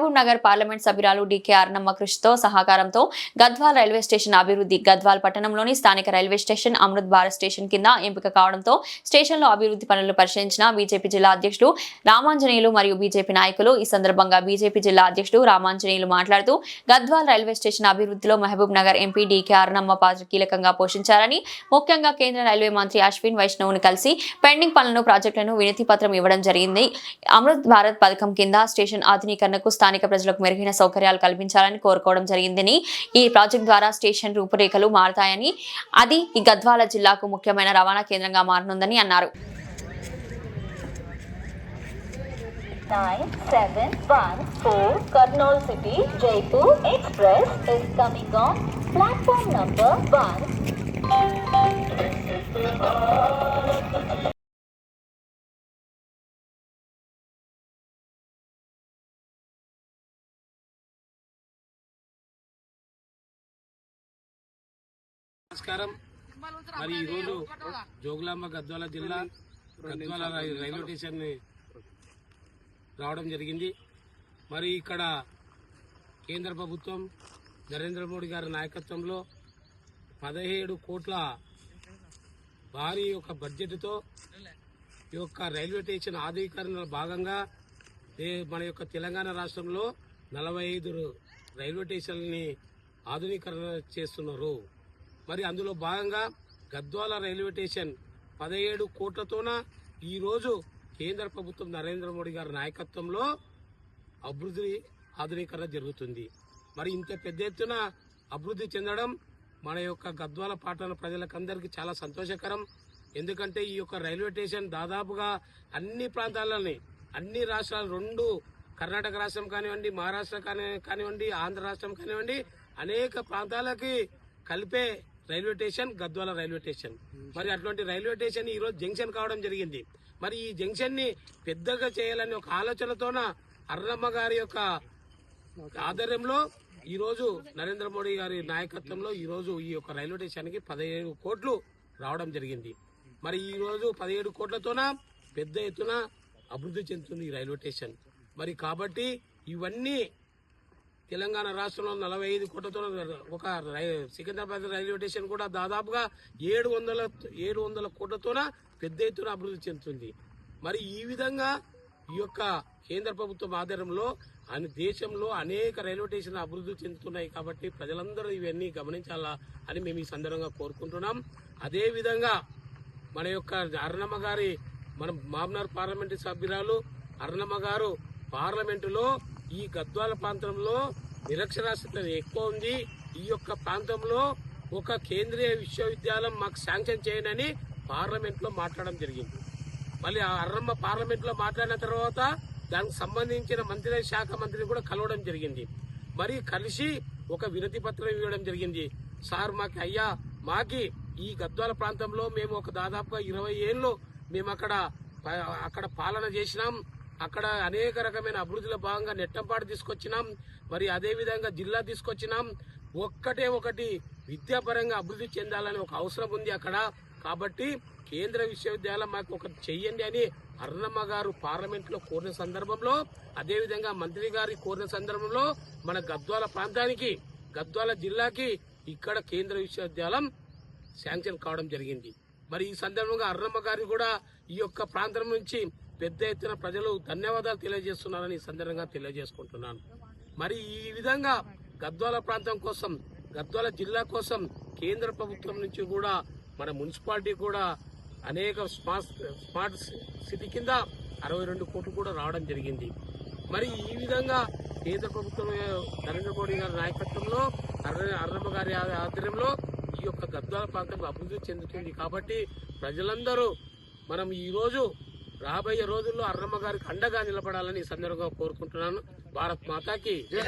Mahabub Nagar parliament సభ్యురాలు DK అర్ణమ్మ కృషితో సహకారంతో గద్వాల్ రైల్వే స్టేషన్ అభివృద్ధి గద్వాల్ పట్టణంలోని స్థానిక railway station Amrit Bharat station కింద ఎంపిక కావడంతో స్టేషన్లో అభివృద్ధి పనులు పరిశీలించిన బీజేపీ జిల్లా అధ్యక్షుడు రామాంజనేయులు మరియు బీజేపీ నాయకులు. ఈ సందర్భంగా బీజేపీ జిల్లా అధ్యక్షుడు రామాంజనేయులు మాట్లాడుతూ గద్వాల్ రైల్వే స్టేషన్ అభివృద్ధిలో మహబూబ్ నగర్ ఎంపీ డీకే అర్ణమ్మ పాత్ర కీలకంగా పోషించారని, ముఖ్యంగా కేంద్ర రైల్వే మంత్రి అశ్విన్ వైష్ణవ్ను కలిసి పెండింగ్ పనులను ప్రాజెక్టులను వినతి పత్రం ఇవ్వడం జరిగింది. అమృత్ భారత్ పథకం కింద స్టేషన్ ఆధునీకరణకు స్థానిక ప్రజలకు మెరుగైన సౌకర్యాలు కల్పించాలని కోరుకోవడం జరిగిందని, ఈ ప్రాజెక్టు ద్వారా స్టేషన్ రూపురేఖలు మారుతాయని, అది ఈ గద్వాల జిల్లాకు ముఖ్యమైన రవాణా కేంద్రంగా మారనుందని అన్నారు. 9714 Karnool City Jaipur Express is coming on platform number 1. నమస్కారం. మరి ఈరోజు జోగులాంబ గద్వాల జిల్లా గద్వాల రైల్వే స్టేషన్ రావడం జరిగింది. మరి ఇక్కడ కేంద్ర ప్రభుత్వం నరేంద్ర మోడీ గారి నాయకత్వంలో 17 కోట్ల భారీ యొక్క బడ్జెట్తో ఈ యొక్క రైల్వే స్టేషన్ ఆధునీకరణలో భాగంగా మన యొక్క తెలంగాణ రాష్ట్రంలో 45 రైల్వే స్టేషన్లని ఆధునీకరణ చేస్తున్నారు. మరి అందులో భాగంగా గద్వాల రైల్వే స్టేషన్ 17 కోట్లతోన ఈరోజు కేంద్ర ప్రభుత్వం నరేంద్ర మోడీ గారి నాయకత్వంలో అభివృద్ధి ఆధునీకరణ జరుగుతుంది. మరి ఇంత పెద్ద ఎత్తున అభివృద్ధి చెందడం మన యొక్క గద్వాల పట్టణ ప్రజలకందరికీ చాలా సంతోషకరం. ఎందుకంటే ఈ యొక్క రైల్వే స్టేషన్ దాదాపుగా అన్ని ప్రాంతాలని, అన్ని రాష్ట్రాలు, 2 కర్ణాటక రాష్ట్రం కానివ్వండి, మహారాష్ట్ర కానివ్వండి, ఆంధ్ర రాష్ట్రం కానివ్వండి, అనేక ప్రాంతాలకి కలిపే railway station Gadwal railway station. మరి అటువంటి రైల్వే స్టేషన్ ఈ రోజు జంక్షన్ కావడం జరిగింది. మరి ఈ జంక్షన్ ని పెద్దగా చేయాలని ఒక ఆలోచనతోన అర్ణమ్మ గారి యొక్క ఆధ్వర్యంలో ఈ రోజు నరేంద్ర మోడీ గారి నాయకత్వంలో ఈ రోజు ఈ యొక్క రైల్వే స్టేషన్ కి 17 కోట్లు రావడం జరిగింది. మరి ఈ రోజు 17 కోట్లతోన పెద్ద ఎత్తున అభివృద్ధి చెందుతుంది ఈ రైల్వే స్టేషన్. మరి కాబట్టి ఇవన్నీ తెలంగాణ రాష్ట్రంలో 45 కోట్లతో ఒక సికింద్రాబాద్ రైల్వే స్టేషన్ కూడా దాదాపుగా 700 కోట్లతోన పెద్ద ఎత్తున అభివృద్ధి చెందుతుంది. మరి ఈ విధంగా ఈ యొక్క కేంద్ర ప్రభుత్వం ఆధ్వర్యంలో దేశంలో అనేక రైల్వే స్టేషన్లు అభివృద్ధి చెందుతున్నాయి. కాబట్టి ప్రజలందరూ ఇవన్నీ గమనించాలా అని మేము ఈ సందర్భంగా కోరుకుంటున్నాం. అదే విధంగా మన యొక్క అర్ణమ్మ గారి, మన మామ్నార్ పార్లమెంటు సభ్యురాలు అర్ణమ్మ గారు పార్లమెంటులో ఈ గద్వాల ప్రాంతంలో నిరక్షరాస్యత ఎక్కువ ఉంది, ఈ యొక్క ప్రాంతంలో ఒక కేంద్రీయ విశ్వవిద్యాలయం మాకు శాంక్షన్ చేయనని పార్లమెంట్ లో మాట్లాడడం జరిగింది. మళ్ళీ ఆ అర్రమ్మ పార్లమెంట్ లో మాట్లాడిన తర్వాత దానికి సంబంధించిన శాఖ మంత్రిని కూడా కలవడం జరిగింది. మరి కలిసి ఒక వినతి పత్రం ఇవ్వడం జరిగింది. సార్ మాకి ఈ గద్వాల ప్రాంతంలో మేము ఒక దాదాపుగా 20 ఏళ్ళు మేము అక్కడ పాలన చేసినాం, అక్కడ అనేక రకమైన అభివృద్ధిలో భాగంగా నెట్టంపాటు తీసుకొచ్చినాం, మరి అదే విధంగా జిల్లా తీసుకొచ్చినాం. ఒకటి విద్యాపరంగా అభివృద్ధి చెందాలని ఒక అవసరం ఉంది అక్కడ. కాబట్టి కేంద్ర విశ్వవిద్యాలయం మాకు ఒకటి చెయ్యండి అని అర్ణమ్మ గారు పార్లమెంట్ లో కోరిన సందర్భంలో, అదేవిధంగా మంత్రి గారి కోరిన సందర్భంలో మన గద్వాల ప్రాంతానికి, గద్వాల జిల్లాకి ఇక్కడ కేంద్ర విశ్వవిద్యాలయం శాంక్షన్ కావడం జరిగింది. మరి ఈ సందర్భంగా అర్ణమ్మ గారిని కూడా ఈ యొక్క ప్రాంతం నుంచి పెద్ద ఎత్తున ప్రజలు ధన్యవాదాలు తెలియజేస్తున్నారని ఈ సందర్భంగా తెలియజేసుకుంటున్నాను. మరి ఈ విధంగా గద్వాల ప్రాంతం కోసం, గద్వాల జిల్లా కోసం కేంద్ర ప్రభుత్వం నుంచి కూడా మన మున్సిపాలిటీ కూడా అనేక స్మార్ట్ సిటీ కింద 62 కోట్లు కూడా రావడం జరిగింది. మరి ఈ విధంగా కేంద్ర ప్రభుత్వం నరేంద్ర మోడీ గారి నాయకత్వంలో, అర్ణమ్మ గారి ఆధ్వర్యంలో ఈ యొక్క గద్వాల ప్రాంతం అభివృద్ధి చెందుతుంది. కాబట్టి ప్రజలందరూ మనం ఈ రోజు రాబోయే రోజుల్లో అర్ణమ్మ గారికి అండగా నిలబడాలని ఈ సందర్భంగా కోరుకుంటున్నాను. భారత్ మాతాకి జై.